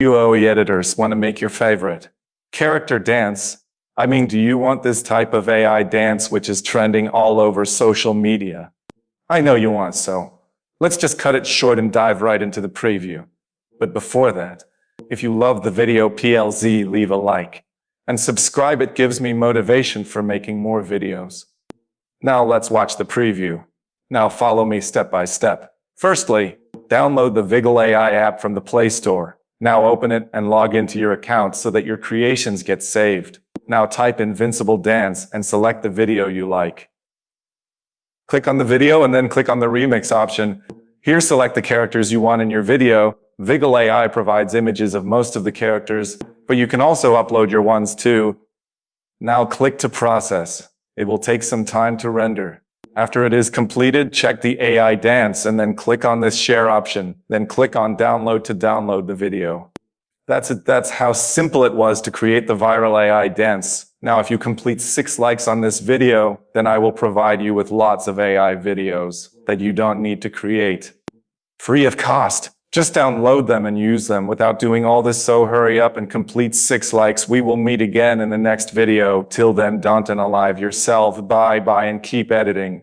You OE editors want to make your favorite character dance. I mean, do you want this type of AI dance which is trending all over social media? I know you want, so let's just cut it short and dive right into the preview. But before that, if you love the video PLZ, leave a like and subscribe. It gives me motivation for making more videos. Now let's watch the preview. Now follow me step by step. Firstly, download the VIGGLE AI app from the Play Store. Now open it and log into your account so that your creations get saved. Now type Invincible Dance and select the video you like. Click on the video and then click on the remix option. Here select the characters you want in your video. VIGGLE AI provides images of most of the characters, but you can also upload your ones too. Now click to process. It will take some time to render. After it is completed, check the AI dance and then click on this share option. Then click on download to download the video. That's it. That's how simple it was to create the viral AI dance. Now, if you complete 6 likes on this video, then I will provide you with lots of AI videos that you don't need to create. Free of cost. Just download them and use them without doing all this, so hurry up and complete 6 likes. We will meet again in the next video. Till then, don't unalive yourself. Bye bye and keep editing.